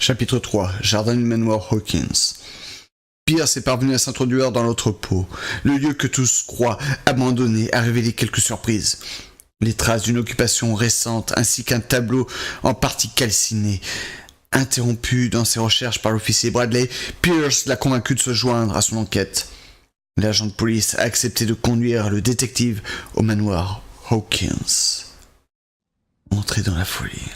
Chapitre 3. Jardin du manoir Hawkins. Pierce est parvenu à s'introduire dans l'entrepôt. Le lieu que tous croient abandonné a révélé quelques surprises. Les traces d'une occupation récente ainsi qu'un tableau en partie calciné. Interrompu dans ses recherches par l'officier Bradley, Pierce l'a convaincu de se joindre à son enquête. L'agent de police a accepté de conduire le détective au manoir Hawkins. Entrée dans la folie.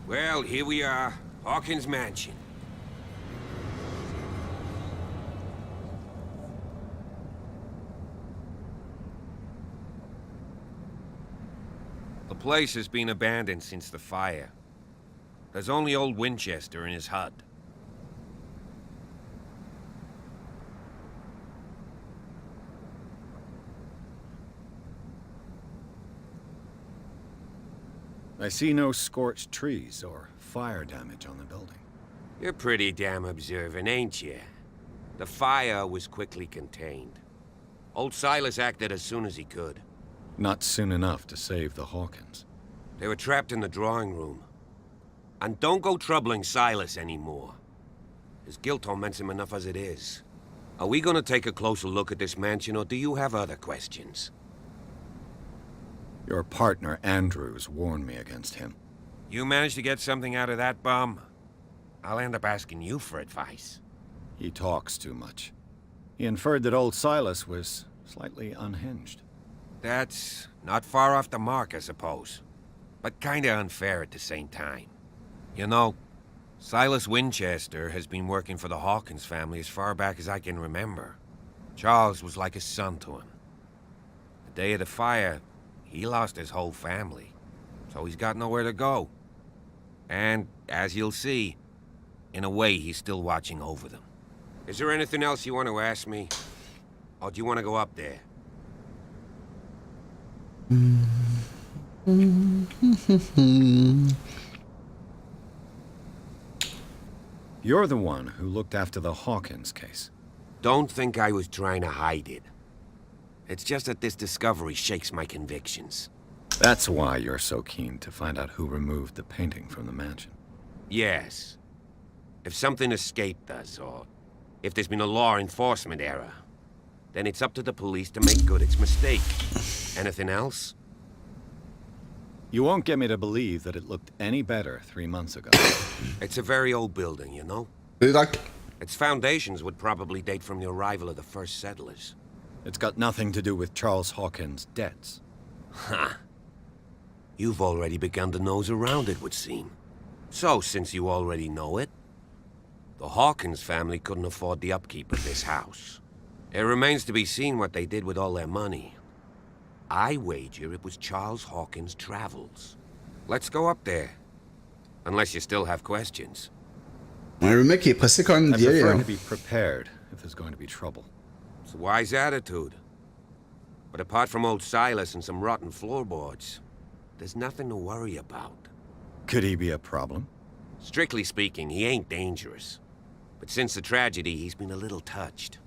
Well, here we are, Hawkins Mansion. The place has been abandoned since the fire. There's only old Winchester in his hut. I see no scorched trees or fire damage on the building. You're pretty damn observant, ain't you? The fire was quickly contained. Old Silas acted as soon as he could. Not soon enough to save the Hawkins. They were trapped in the drawing room. And don't go troubling Silas anymore. His guilt torments him enough as it is. Are we gonna take a closer look at this mansion, or do you have other questions? Your partner, Andrews, warned me against him. You managed to get something out of that bum? I'll end up asking you for advice. He talks too much. He inferred that old Silas was slightly unhinged. That's not far off the mark, I suppose. But kinda unfair at the same time. You know, Silas Winchester has been working for the Hawkins family as far back as I can remember. Charles was like a son to him. The day of the fire, he lost his whole family, so he's got nowhere to go. And, as you'll see, in a way, he's still watching over them. Is there anything else you want to ask me? Or do you want to go up there? You're the one who looked after the Hawkins case. Don't think I was trying to hide it. It's just that this discovery shakes my convictions. That's why you're so keen to find out who removed the painting from the mansion. Yes. If something escaped us, or if there's been a law enforcement error, then it's up to the police to make good its mistake. Anything else? You won't get me to believe that it looked any better 3 months ago. It's a very old building, you know? Its foundations would probably date from the arrival of the first settlers. It's got nothing to do with Charles Hawkins' debts. Ha! You've already begun to nose around it, would seem. So, since you already know it, the Hawkins family couldn't afford the upkeep of this house. It remains to be seen what they did with all their money. I wager it was Charles Hawkins' travels. Let's go up there. Unless you still have questions. Ouais, le mec est pressé quand même I d'y aller. prefer Hein. to be prepared if there's going to be trouble. It's a wise attitude. But apart from old Silas and some rotten floorboards, there's nothing to worry about. Could he be a problem? Strictly speaking, he ain't dangerous. But since the tragedy, he's been a little touched.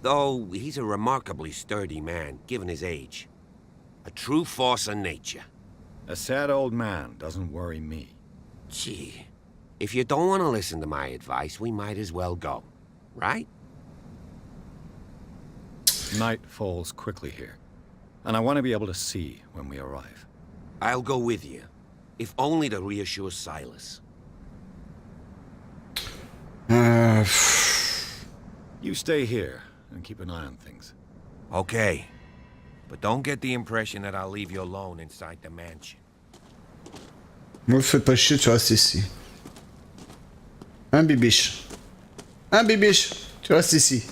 Though, he's a remarkably sturdy man, given his age. A true force of nature. A sad old man doesn't worry me. Gee, if you don't want to listen to my advice, we might as well go. Right? Night falls quickly here, and I want to be able to see when we arrive. I'll go with you, if only to reassure Silas. You stay here and keep an eye on things. Okay. But don't get the impression that I'll leave you alone inside the mansion. Moi, fais pas chier, tu restes ici. Hein, bibiche? Hein, Bibiche? Tu restes ici.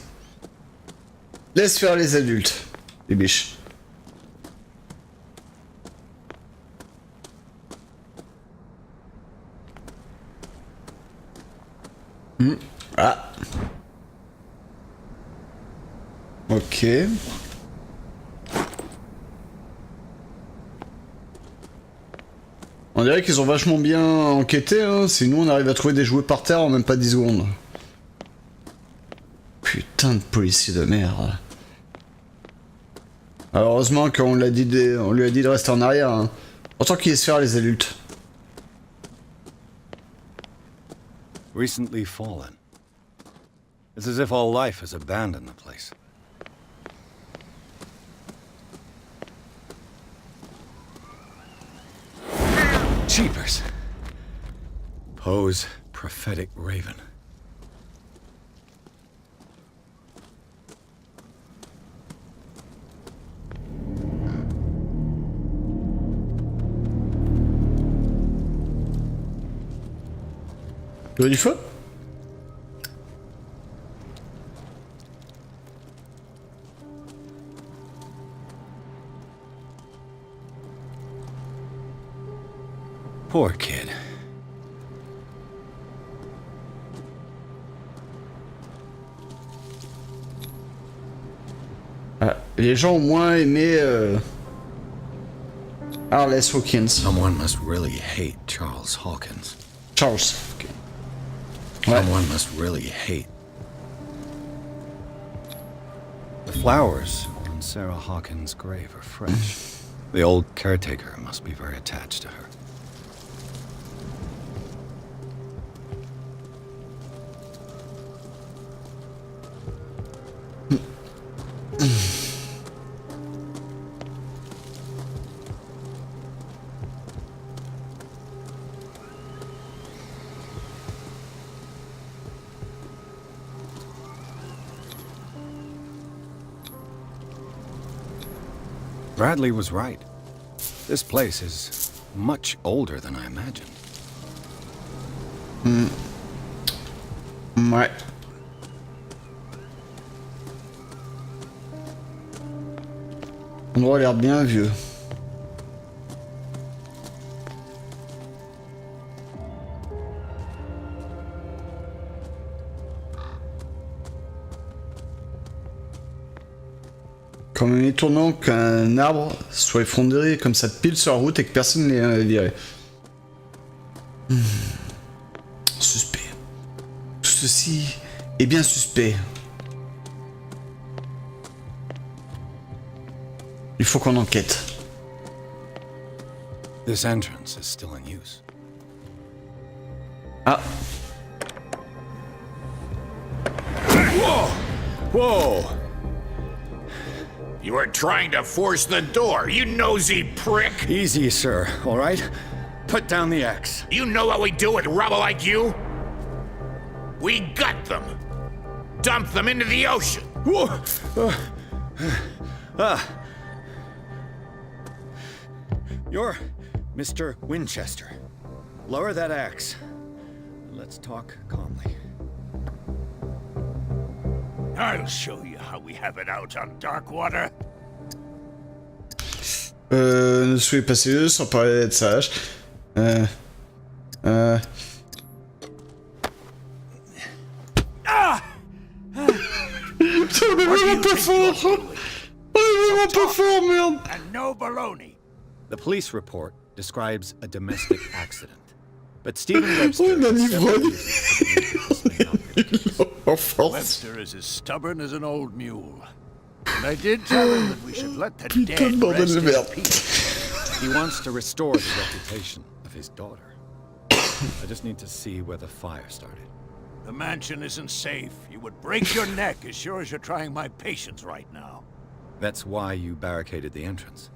Laisse faire les adultes, Bibiche. Ah. Ok. On dirait qu'ils ont vachement bien enquêté, hein. Sinon on arrive à trouver des jouets par terre en même pas 10 secondes. Putain de policier de merde. Alors heureusement qu'on lui a dit de rester en arrière, hein. Autant qu'ils laissent faire les adultes. Recently fallen. It's as if all life has abandoned the place. Jeepers. Poe's prophetic raven. Tu veux du feu? Poor kid. Ah, les gens ont moins aimé Arles Hawkins. Someone must really hate Charles Hawkins. Charles. Okay. Ouais. Someone must really hate. The flowers on Sarah Hawkins' grave are fresh. The old caretaker must be very attached to her. Bradley was right. This place is much older than I imagined. Ouais. L'endroit a l'air bien vieux. Quand même étonnant qu'un arbre soit effondré comme ça pile sur la route et que personne ne l'ait viré. Suspect. Tout ceci est bien suspect. Il faut qu'on enquête. This entrance is still in use. Ah. Whoa! Whoa! You were trying to force the door, you nosy prick! Easy, sir, all right? Put down the axe. You know what we do with rubble like you? We gut them! Dump them into the ocean! Whoa! You're Mr. Winchester. Lower that axe. Let's talk calmly. I'll show you how we have it out on Darkwater. Ne soyez pas sérieux sans parler d'être sage. Putain, on est vraiment pas fort! On est vraiment pas fort, merde! And no baloney. The police report describes a domestic accident. But Stephen Webster... On a has several livré. reasons to believe this may not be the case. En force. Webster is as stubborn as an old mule. And I did tell him that we should let the Putain de dead bordel rest de in merde. peace. He wants to restore the reputation of his daughter. I just need to see where the fire started. The mansion isn't safe. You would break your neck as sure as you're trying my patience right now. That's why you barricaded the entrance.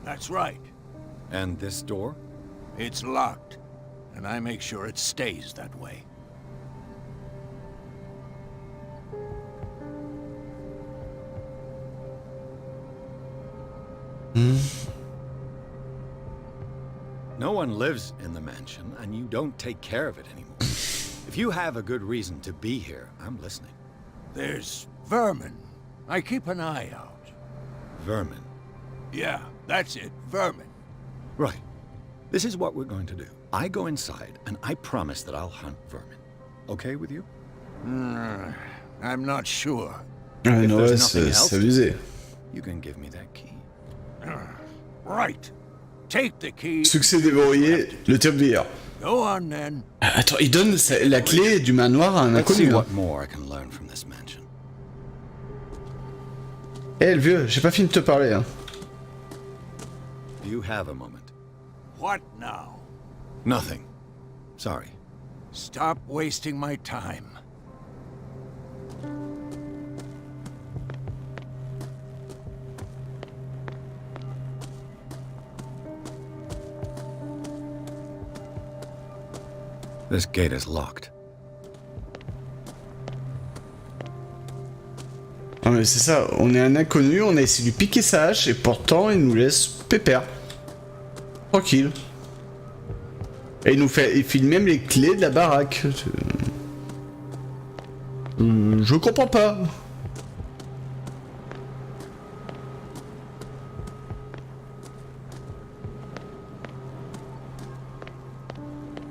That's right. And this door? It's locked. And I make sure it stays that way. No one lives in the mansion, and you don't take care of it anymore. If you have a good reason to be here, I'm listening. There's vermin. I keep an eye out. Vermin. Yeah, that's it, vermin. Right. This is what we're going to do. I go inside, and I promise that I'll hunt vermin. Okay with you? I'm not sure. Ah, If non, there's ouais, nothing c'est else c'est to abusé. You can give me that key. Right. Take the key. Succès déverrouillé, le tir. Go on then. Attends, il donne la clé du manoir à un Let's see inconnu. what more I can learn from this mansion. Eh, le vieux, j'ai pas fini de te parler. Hein. Do you have a moment? What now? Nothing. Sorry. Stop wasting my time. This gate is locked. Ah, mais c'est ça, on est un inconnu, on a essayé de lui piquer sa hache et pourtant il nous laisse pépère. Tranquille. Et il file même les clés de la baraque. Je comprends pas.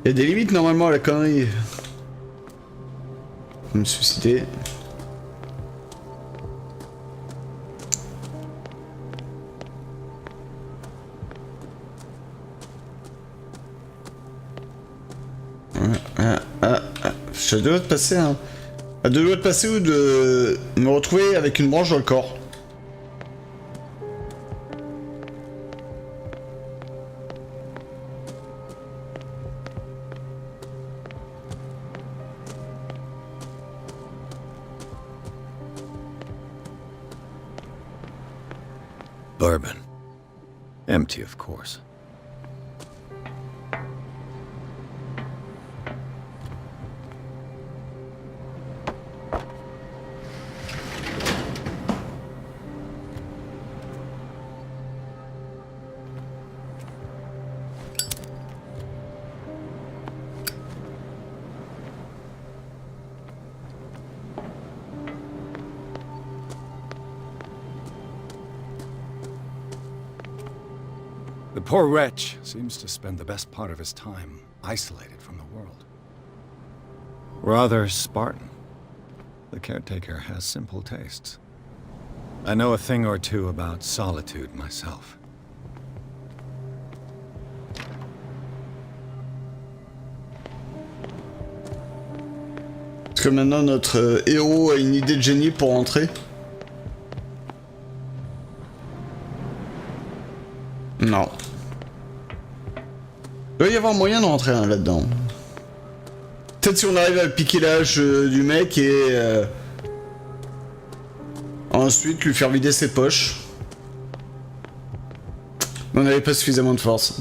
Il y a des limites normalement à la connerie. Je vais me suicider. Je dois te passer un... Je dois te passer ou de me retrouver avec une branche dans le corps. Bourbon. Empty, of course. The poor wretch seems to spend the best part of his time isolated from the world. Rather Spartan. The caretaker has simple tastes. I know a thing or two about solitude myself. Est-ce que maintenant notre héros a une idée de génie pour entrer? Non. Il doit y avoir moyen de rentrer là-dedans. Peut-être si on arrive à piquer l'âge du mec et ensuite lui faire vider ses poches. Mais on n'avait pas suffisamment de force.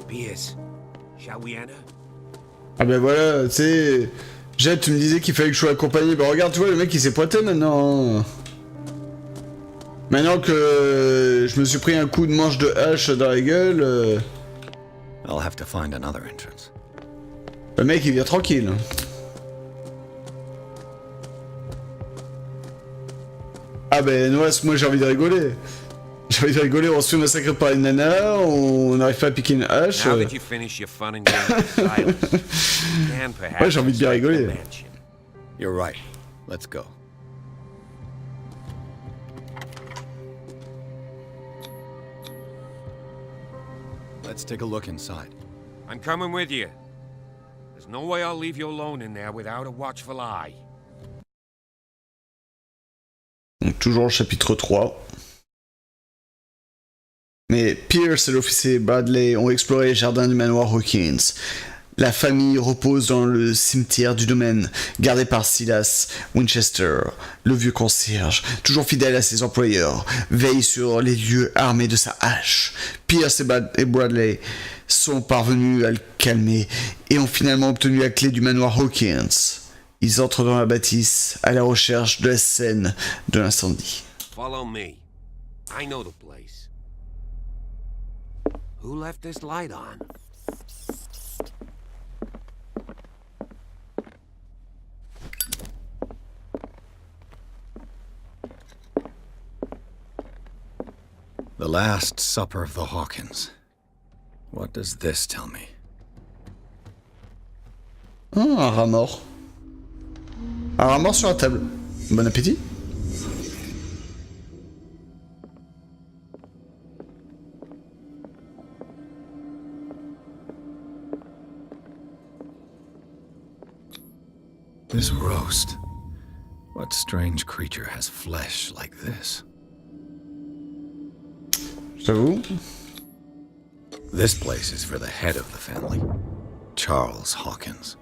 Pierce, shall we enter? Ah ben voilà, tu sais... Jette, tu me disais qu'il fallait que je sois accompagné. Bah regarde, tu vois, le mec il s'est pointé maintenant. Maintenant que je me suis pris un coup de manche de hache dans la gueule... I'll have to find another entrance. Le mec il vient tranquille. Ah ben moi j'ai envie de rigoler. J'ai envie de rigoler, on se fait massacrer par une nana, on n'arrive pas à piquer une hache. Now that you finish your fun and games with Silas, you can perhaps Ouais, j'ai envie de bien inspect the rigoler. mansion. You're right. Let's go. Let's take a look inside. I'm coming with you. There's no way I'll leave you alone in there without a watchful eye. Donc toujours le chapitre 3. Mais Pierce et l'officier Bradley ont exploré les jardins du manoir Hawkins. La famille repose dans le cimetière du domaine, gardé par Silas Winchester. Le vieux concierge, toujours fidèle à ses employeurs, veille sur les lieux armé de sa hache. Pierce et Bradley sont parvenus à le calmer et ont finalement obtenu la clé du manoir Hawkins. Ils entrent dans la bâtisse à la recherche de la scène de l'incendie. Follow me. I know the place. Who left this light on? The Last Supper of the Hawkins. What does this tell me? Ah, un rat mort. Un rat mort sur la table. Bon appétit. This roast. What strange creature has flesh like this? J'avoue. This place is for the head of the family, Charles Hawkins.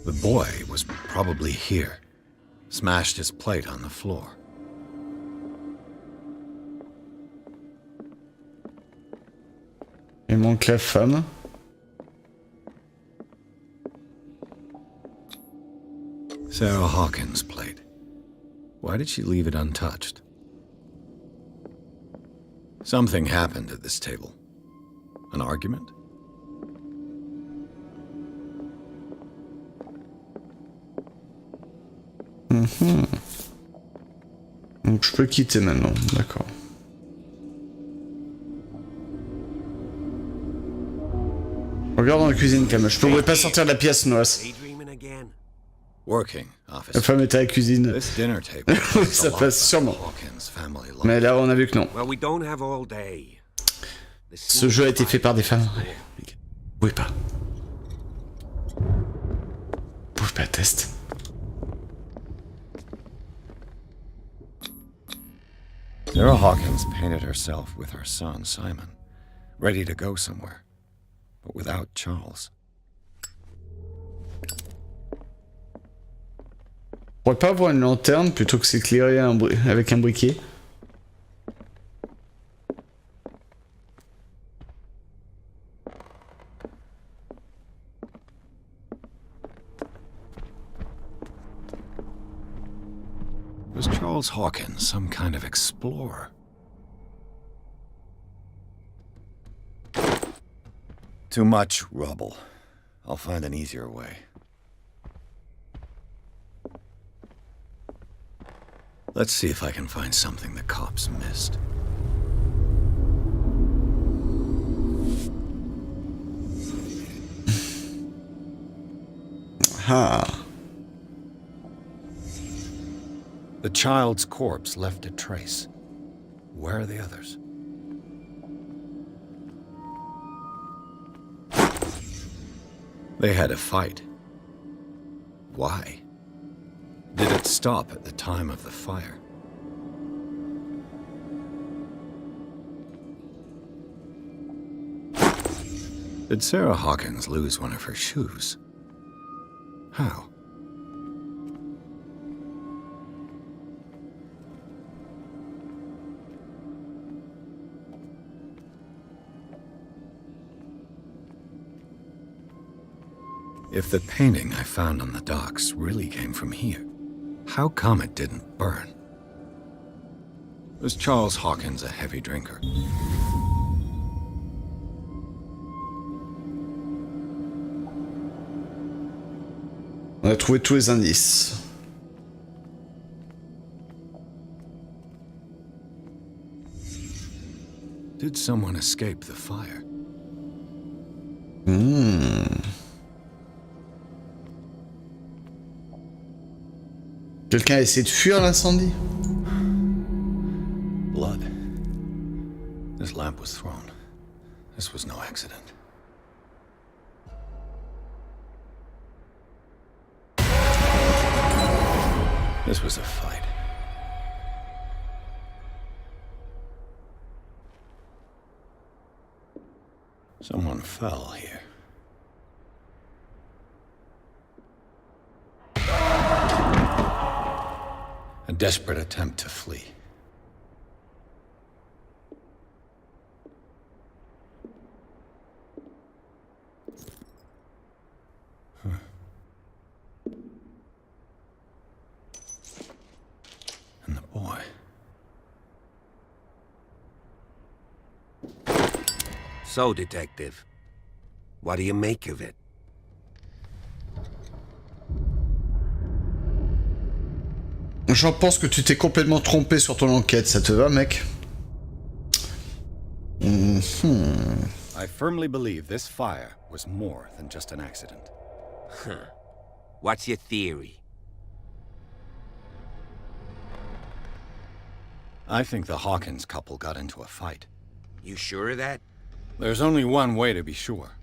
The boy was probably here, smashed his plate on the floor. Il manque la femme. Sarah Hawkins' plate. Why did she leave it untouched? Something happened at this table. An argument? Donc je peux quitter maintenant, d'accord. Regarde dans la cuisine, Cam. Je pourrais pas sortir de la pièce, Noas. Daydreaming again? Working, La officer. femme était à la cuisine. This dinner table Ça passe sûrement. Hawkins family life. Mais là, on a vu que non. Well, we don't have all day. Ce jeu a été fait par des femmes. Oui, pas. Pouvez pas test. Sarah Hawkins painted herself with her son, Simon, ready to go somewhere, but without Charles. On pourrait pas avoir une lanterne plutôt que s'éclairer avec un briquet. Was Charles Hawkins some kind of explorer? Too much rubble. I'll find an easier way. Let's see if I can find something the cops missed. Ah. The child's corpse left a trace. Where are the others? They had a fight. Why? Did it stop at the time of the fire? Did Sarah Hawkins lose one of her shoes? How? If the painting I found on the docks really came from here, how come it didn't burn? Was Charles Hawkins a heavy drinker? On a trouvé tous les indices. Did someone escape the fire? Quelqu'un a essayé de fuir l'incendie? Blood. This lamp was thrown. This was no accident. This was a fight. Someone fell here. A desperate attempt to flee. So, Detective, what do you make of it? J'en pense que tu t'es complètement trompé sur ton enquête, ça te va, mec? I firmly believe this fire was more than just an accident. What's your theory? I think the Hawkins couple got into a fight. You sure of that? There's only one way to be sure.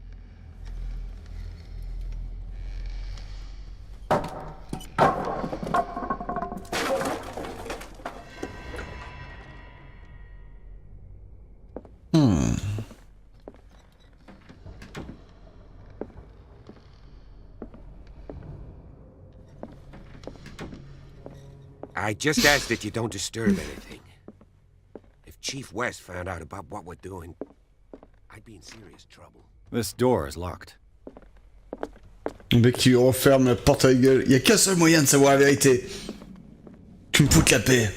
I just ask that you don't disturb anything. If Chief West found out about what we're doing, I'd be in serious trouble. This door is locked. Le mec qui referme la porte à la gueule. Y a qu'un seul moyen de savoir la vérité. Tu me foutes la paix.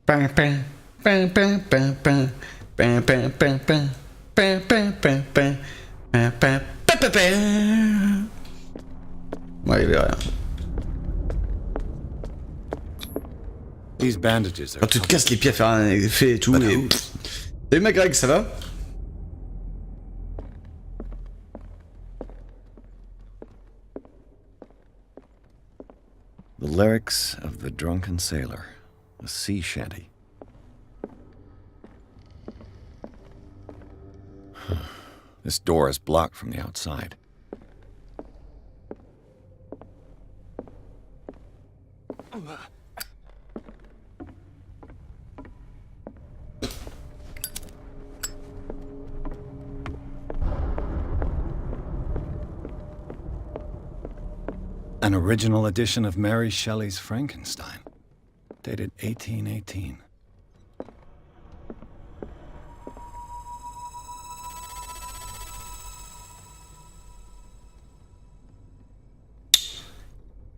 Pin, pin, pin, pin, pin, pin. Pin, pin, pin, pin. Pin, pin, pin, pin. Pin, pin, pin, pin, pin. Ouais, il est rien. These bandages are Quand tu te casses les pieds à faire un effet et tout. Et... Salut ma Greg, ça va? the lyrics of the drunken sailor, a sea shanty. This door is blocked from the outside. An original edition of Mary Shelley's Frankenstein, dated 1818.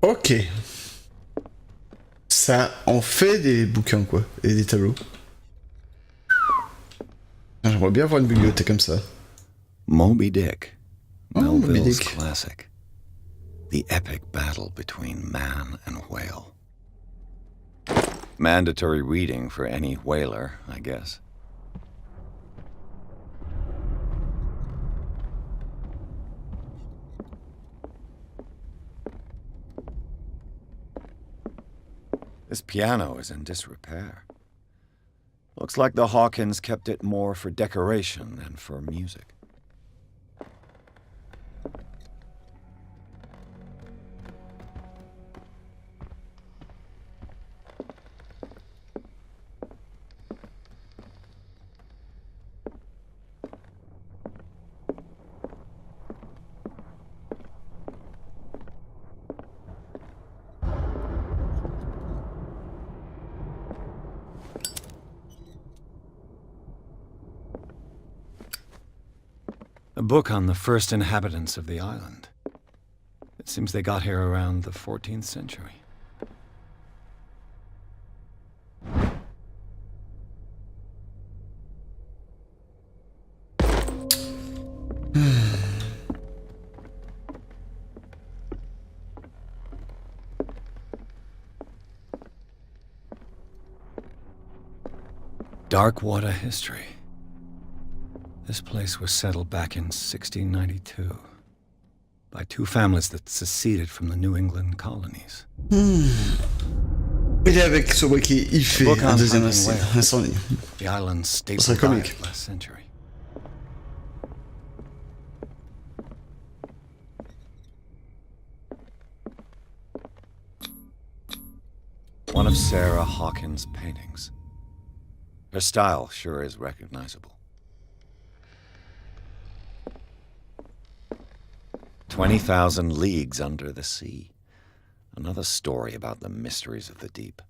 Ok. Ça en fait des bouquins, quoi. Et des tableaux. J'aimerais bien avoir une bibliothèque comme ça. Moby Dick, Oh, Moby Melville's Dick. classic. The epic battle between man and whale. Mandatory reading for any whaler, I guess. This piano is in disrepair. Looks like the Hawkins kept it more for decoration than for music. A book on the first inhabitants of the island. It seems they got here around the 14th century. Darkwater history. This place was settled back in 1692 by two families that seceded from the New England colonies. Il est avec ce wiki, il fait Book un on deuxième hunting whale. incendie. The island's staple serait comique. diet last century. One of Sarah Hawkins' paintings. Her style sure is recognizable. 20,000 Leagues Under the Sea. Another story about the mysteries of the deep.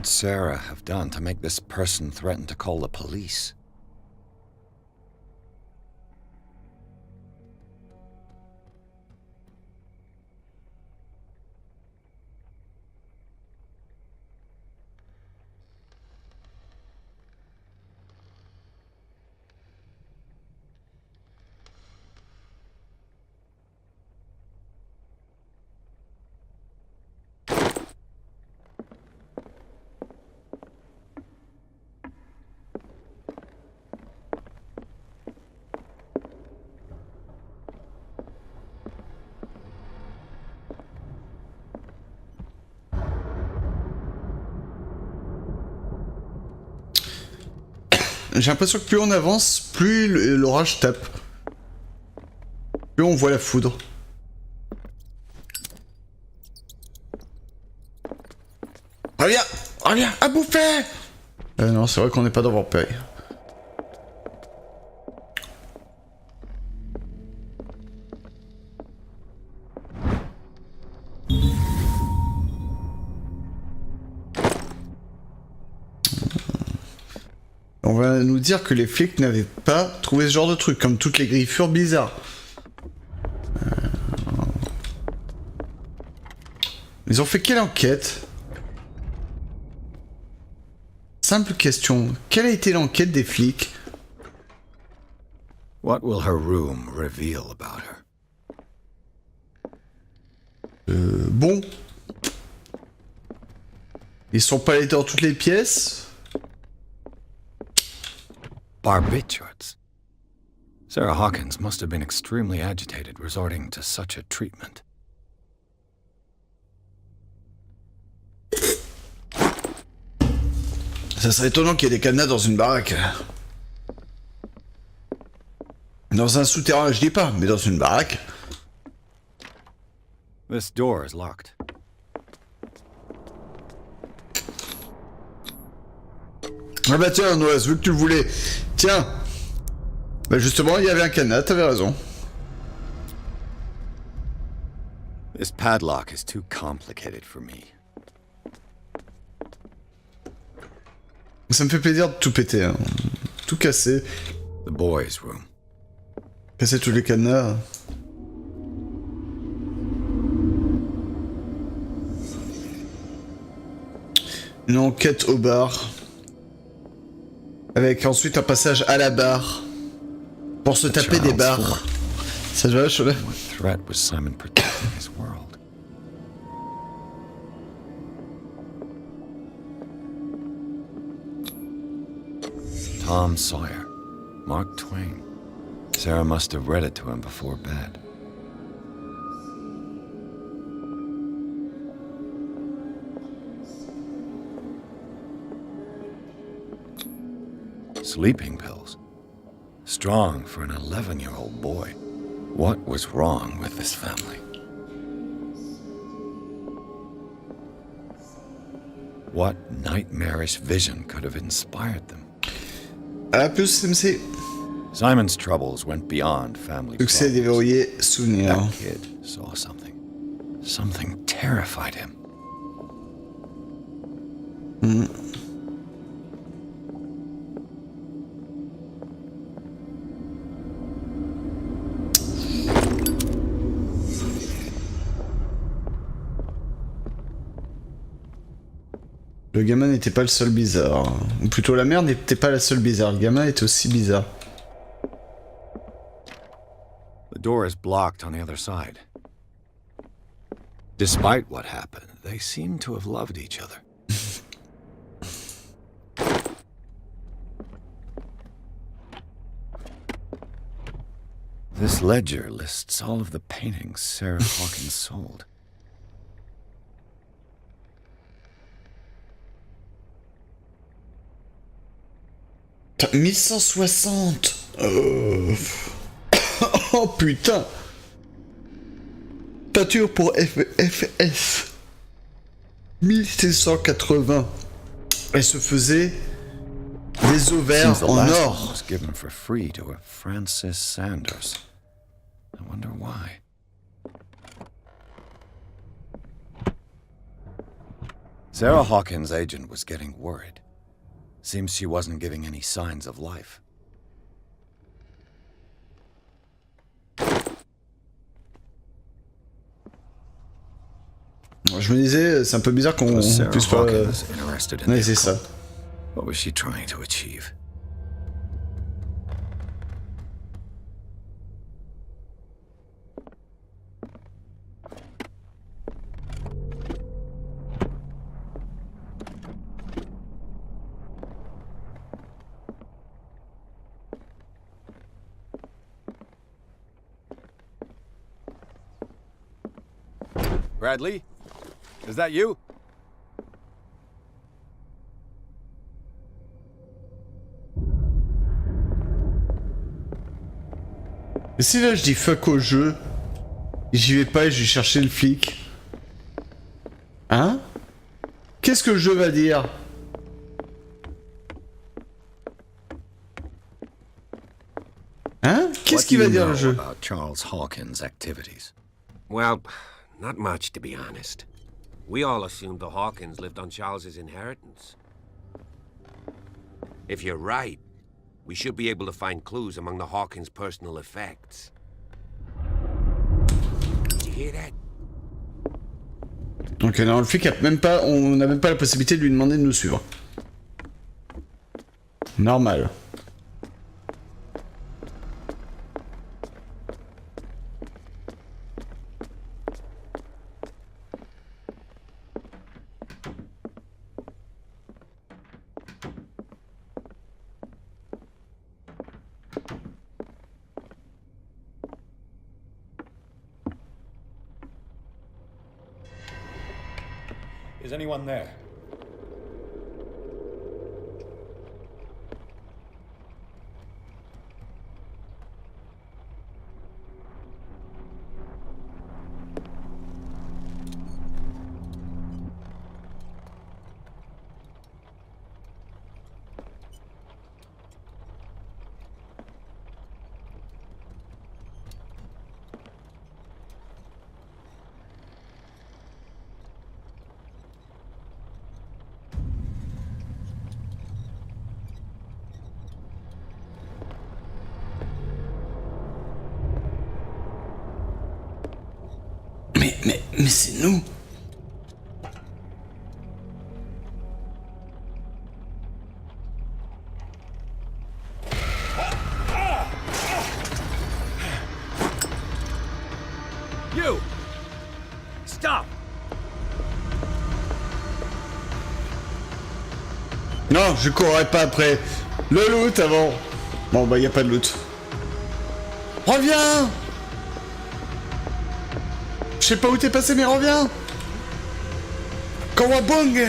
could Sarah have done to make this person threaten to call the police? J'ai l'impression que plus on avance, plus l'orage tape. Plus on voit la foudre. Reviens, reviens, à bouffer. Non, c'est vrai qu'on n'est pas dans Vampire. On va nous dire que les flics n'avaient pas trouvé ce genre de truc, comme toutes les griffures bizarres. Ils ont fait quelle enquête? Simple question. Quelle a été l'enquête des flics? What will her room reveal about her? Bon. Ils sont pas allés dans toutes les pièces? Barbiturates. Sarah Hawkins must have been extremely agitated resorting to such a treatment. Ça serait étonnant qu'il y ait des cadenas dans une baraque. Dans un souterrain, je dis pas, mais dans une baraque. This door is locked. Ah bah tiens, Noël, vu que tu le voulais. Tiens. Bah justement, il y avait un cadenas, t'avais raison. This padlock is too complicated for me. Ça me fait plaisir de tout péter, hein. Tout casser. The boys' room. Casser tous les cadenas. Une enquête au bar. Avec ensuite un passage à la barre. Pour se taper des barres. Ça te va, Cholet? What threat was Simon protecting his world? Tom Sawyer. Mark Twain. Sarah must have read it to him before bed. Sleeping pills. Strong for an 11-year-old boy. What was wrong with this family? What nightmarish vision could have inspired them? À plus, MC. Simon's troubles went beyond family Succès problems. déverrouillé, souvenir. That kid saw something. Something terrified him. Le gamin n'était pas le seul bizarre. Ou plutôt la mère n'était pas la seule bizarre. Le gamin était aussi bizarre. The door is blocked on the other side. Despite what happened, they seem to have loved each other. This ledger lists all of the paintings Sarah Hawkins sold. Putain, 1160. Oh putain. Peinture pour FFS. 1780. Elle se faisait des ovaires Seems the en last one or. was given for free to a Francis Sanders. I wonder why. Sarah Hawkins' agent was getting worried. Seems she wasn't giving any signs of life. Je me disais, c'est un peu bizarre qu'on puisse pas... Ouais, c'est ça. What was she trying to achieve? Bradley? Is that you? Et si là je dis fuck au jeu, j'y vais pas et je vais chercher le flic. Hein? Qu'est-ce que le jeu va dire? Hein? Qu'est-ce qu'il va dire le jeu? Charles Hawkins' activities. Well, not much, to be honest. We all assumed the Hawkins lived on Charles's inheritance. If you're right, we should be able to find clues among the Hawkins' personal effects. Did you hear that? Ok, non, le flic a même pas, on n'a même pas la possibilité de lui demander de nous suivre. Normal. Is anyone there? Mais c'est nous. You! Stop! Non, je courrai pas après. Le loot avant. Bon bah y a pas de loot. Reviens! Je sais pas où t'es passé mais reviens! Kawabong!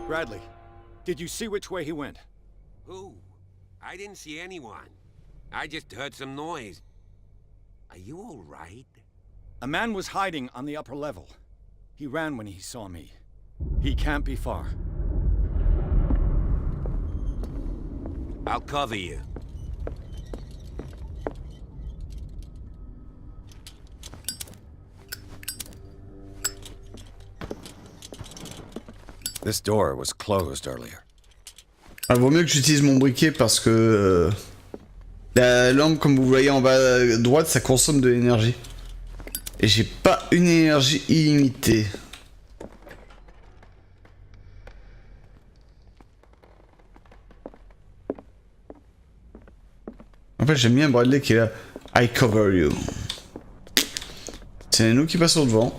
Bradley, did you see which way he went? Who? I didn't see anyone. I just heard some noise. Are you all right? A man was hiding on the upper level. He ran when he saw me. He can't be far. I'll cover you. This door was closed earlier. Ah, vaut mieux que j'utilise mon briquet parce que la lampe, comme vous voyez en bas à droite, ça consomme de l'énergie. Et j'ai pas une énergie illimitée. En fait, j'aime bien Bradley qui est là. I cover you. C'est nous qui passons devant.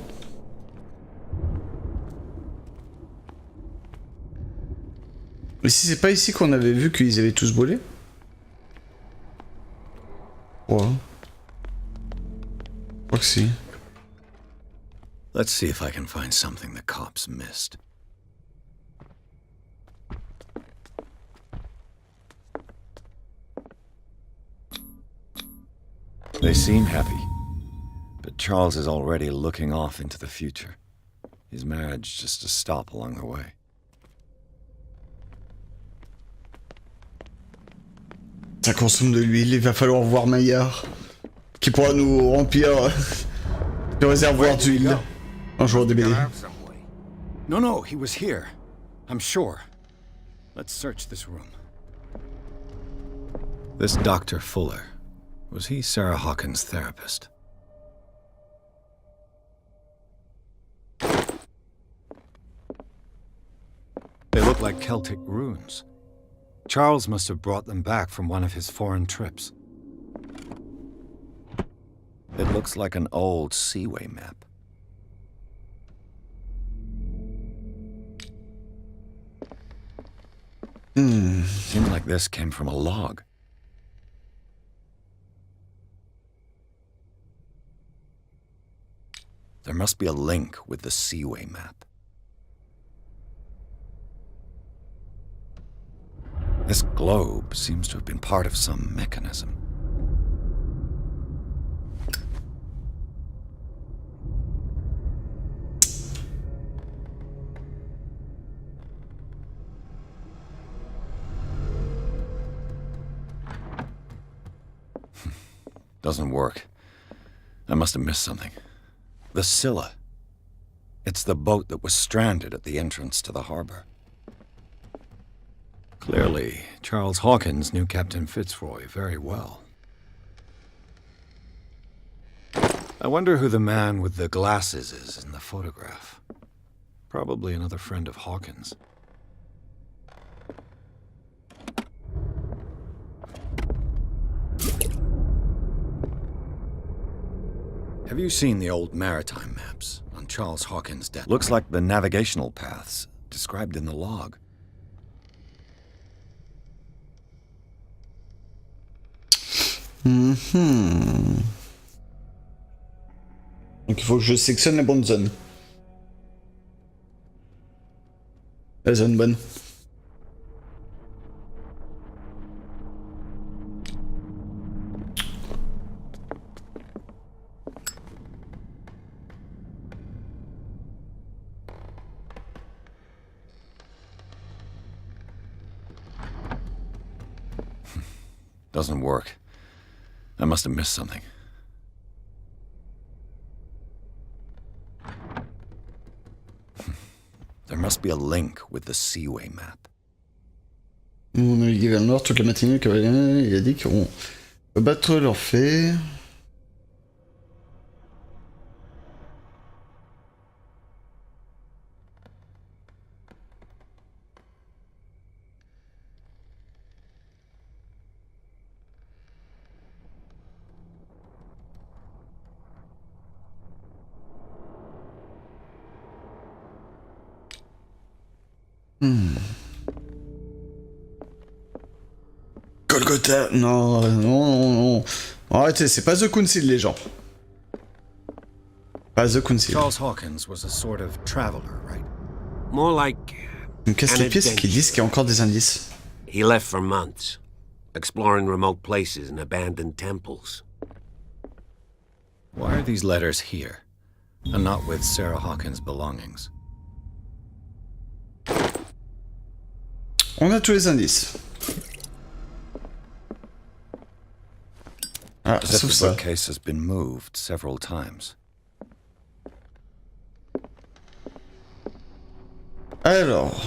Mais si c'est pas ici qu'on avait vu qu'ils avaient tous brûlé? Ouais. Je crois que si. Let's see if I can find something the cops missed. They seem happy, but Charles is already looking off into the future. His marriage just a stop along the way. Ça consomme de l'huile, il va falloir voir Maillard qui pourra nous remplir Le réservoir Where did he d'huile. go? Un joueur de Got BD. out some way. No, he was here. I'm sure. Let's search this room. This Dr. Fuller, was he Sarah Hawkins' therapist? They look like Celtic runes. Charles must have brought them back from one of his foreign trips. It looks like an old seaway map. Seems like this came from a log. There must be a link with the seaway map. This globe seems to have been part of some mechanism. Doesn't work. I must have missed something. The Scylla. It's the boat that was stranded at the entrance to the harbor. Clearly, Charles Hawkins knew Captain Fitzroy very well. I wonder who the man with the glasses is in the photograph. Probably another friend of Hawkins. Have you seen the old maritime maps on Charles Hawkins' death? Looks like the navigational paths described in the log. Donc il faut que je sélectionne les bonnes zones. La zone bonne. Doesn't work. I must have missed something. There must be a link with the seaway map. On a navigué vers le nord toute la matinée, le cavalier il a dit qu'on peut battre l'Orphée. Golgotha, non. Arrêtez, c'est pas The Council, les gens. Pas The Council. Charles Hawkins was a sort of traveler, right? More like Ils me cassent les pieds, c'est qu'ils disent qu'il y a encore des indices. he left for months, exploring remote places and abandoned temples. Why are these letters here, and not with Sarah Hawkins' belongings? On a tous les indices. Ah, As if sauf the ça. bookcase has been moved several times. Alors.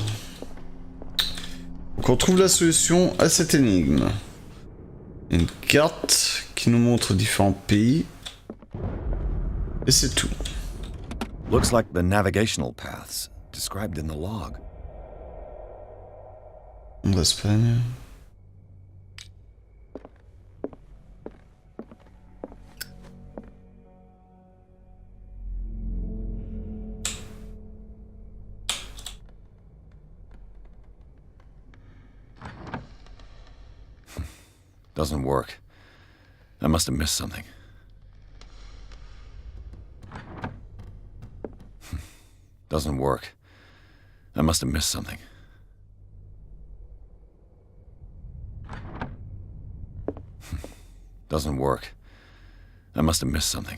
Donc on trouve la solution à cette énigme. Une carte qui nous montre différents pays. Et c'est tout. Looks like the navigational paths described in the log. D'Espagne. Doesn't work. I must have missed something. Doesn't work. I must have missed something. Doesn't work. I must have missed something.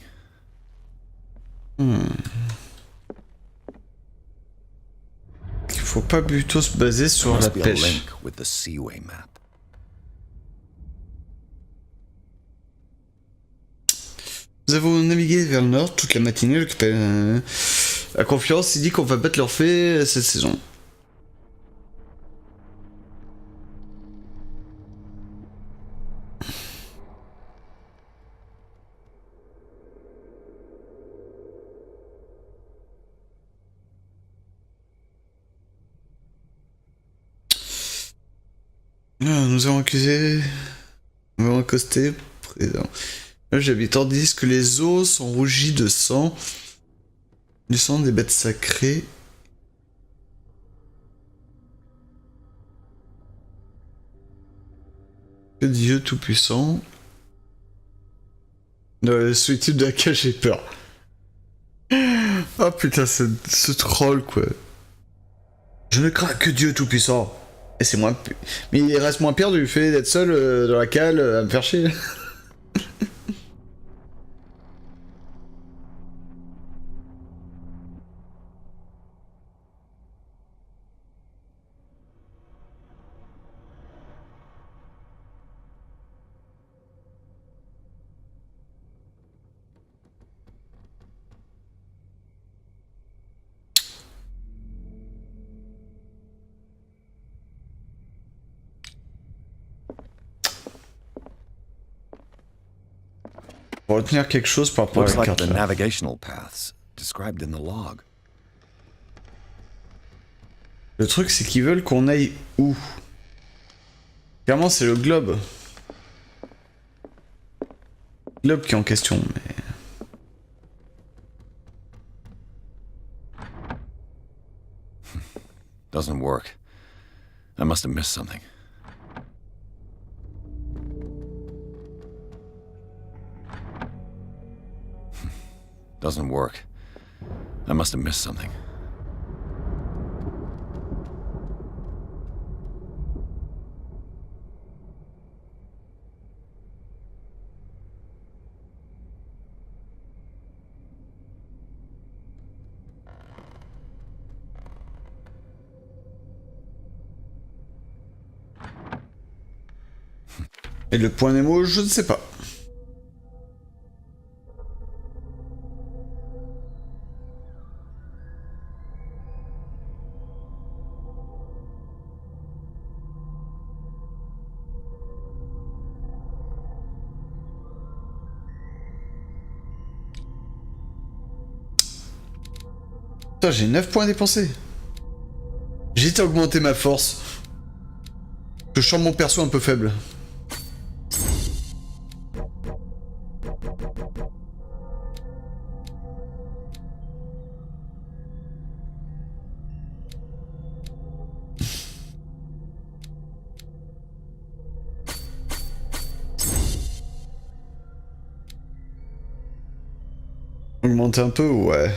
Il faut pas plutôt se baser There sur la must be a pêche. link with the seaway map. Nous avons navigué vers le nord toute la matinée. Le capitaine a confiance. Il dit qu'on va battre leur fée cette saison. Nous avons accusé... Nous avons accosté... Présent. Les habitants disent que les eaux sont rougies de sang. Du sang des bêtes sacrées. Que Dieu Tout-Puissant. Le sous-titre de laquelle j'ai peur. Oh putain, ce troll quoi. Je ne crains que Dieu Tout-Puissant. Et c'est moins... Mais il reste moins pire du fait d'être seul dans la cale à me faire chier. Pour retenir quelque chose par rapport à Looks la like carte the là. navigational paths described in the log. Le truc c'est qu'ils veulent qu'on aille où? Clairement c'est le globe. Globe qui est en question, mais... Doesn't work. I must have missed something. Doesn't work. I must have missed something. Et le point Nemo, je ne sais pas. Putain, j'ai 9 points dépensés. J'ai augmenté ma force. Je sens mon perso un peu faible. Augmenter un peu, ouais.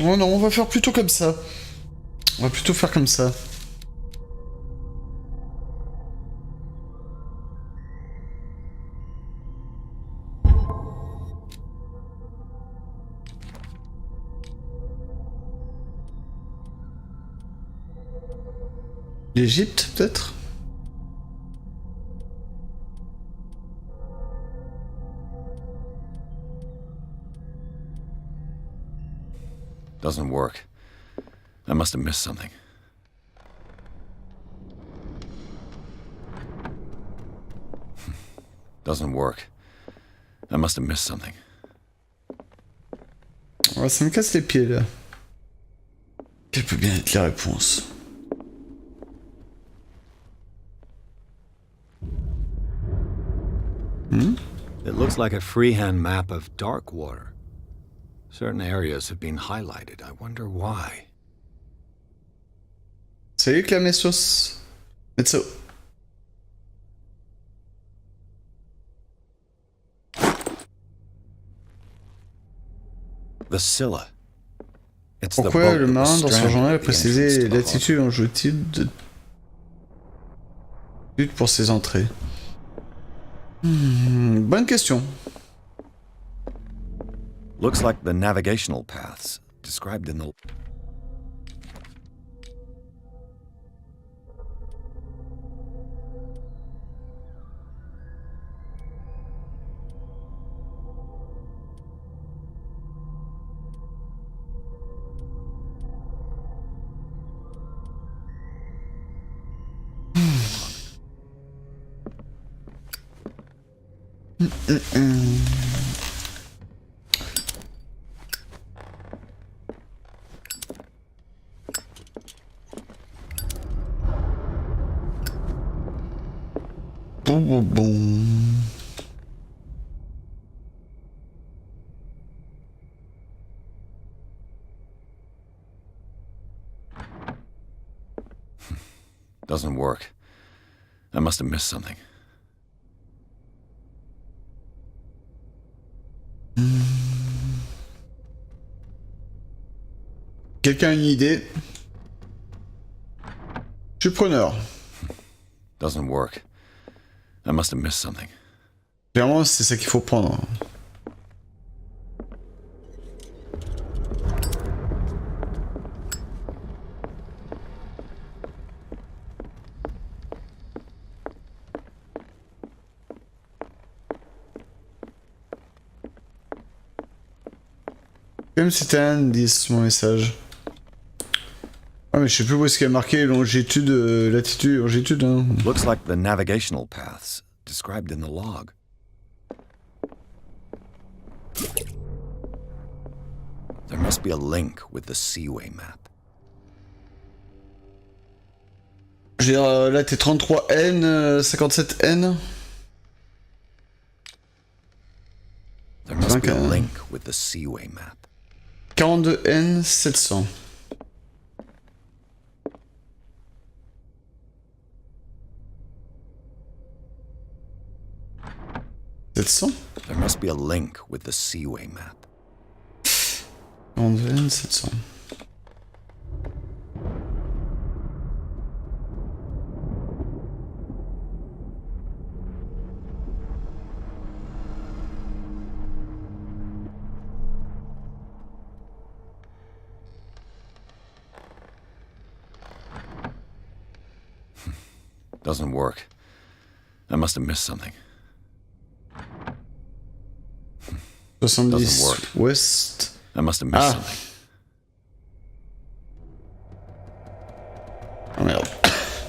Oh non, on va faire plutôt comme ça. On va plutôt faire comme ça. L'Égypte, peut-être? Doesn't work. I must have missed something. Doesn't work. I must have missed something. Ouais, ça me casse les pieds, là. Quelle peut bien être la réponse? It looks like a freehand map of dark water. Certain areas have been highlighted. I wonder why. Salut Clamesos. Metso. The Scylla. It's the Pourquoi boat le that was marin dans son stranded journal a at the entrance précisé to the l'attitude en longitude pour ses entrées? Bonne question. Looks like the navigational paths described in the... Bon. Doesn't work. I must have missed something. Quelqu'un a une idée? Je suis preneur. Doesn't work. I must have missed something. Clairement, c'est ça qu'il faut prendre. Comme c'était un indice, mon message. Ah mais je sais plus où est-ce qu'il y a marqué longitude, latitude, longitude. Hein. Looks like the navigational paths described in the log. There must be a link with the Seaway map. Je veux dire, là t'es 33N, 57N. There must be a link with the Seaway map. 42N, 700. There must be a link with the Seaway map. 42N, 700. Doesn't work. I must have missed something. 70 Doesn't work. ouest. I must have missed something. Oh merde.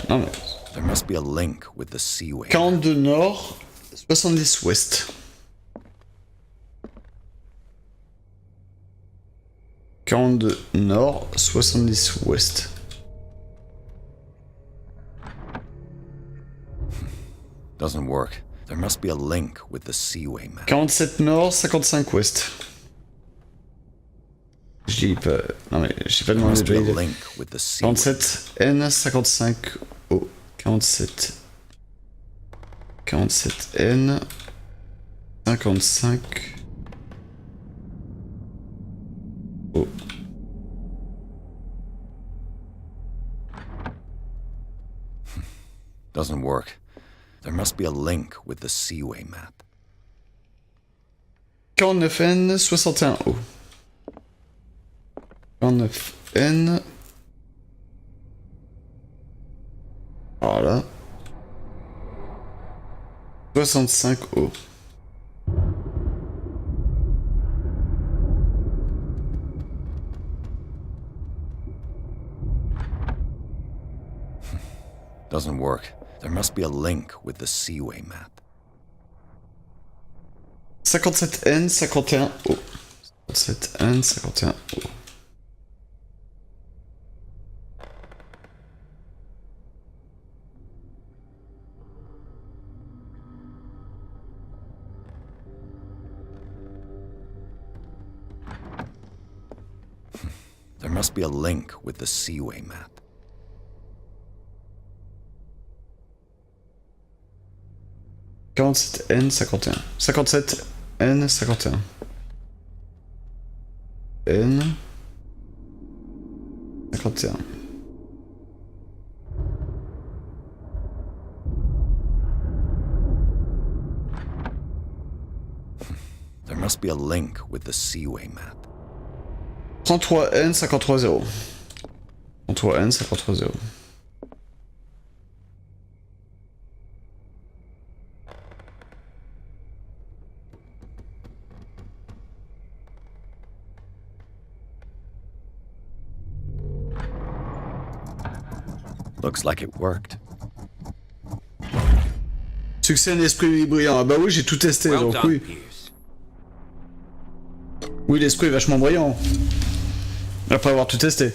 Non mais... There must be a link with the Seaway. 42 nord, 70 ouest. 42 nord, 70 ouest. Doesn't work. There must be a link with the Seaway map. 47 nord, 55 ouest. Je dis pas... Non mais j'ai pas There demandé must de be a valider. link with the Seaway. 47 N, 55 O. 47 N, 55 O. Doesn't work. There must be a link with the Seaway map. 49 N, 61 O. 49 N. Voilà. 65 O. Doesn't work. There must be a link with the Seaway map. 57 N, 51 O. 57 N, 51 O. There must be a link with the Seaway map. 47 N, 51. 57 N, 51. N. 51. must be a link with the Seaway map. 33N 530. 33N 530. Looks like it worked. Succès un esprit brillant. Ah bah oui, j'ai tout testé, Well donc done, oui. Pierce. Oui, l'esprit est vachement brillant. Après avoir tout testé.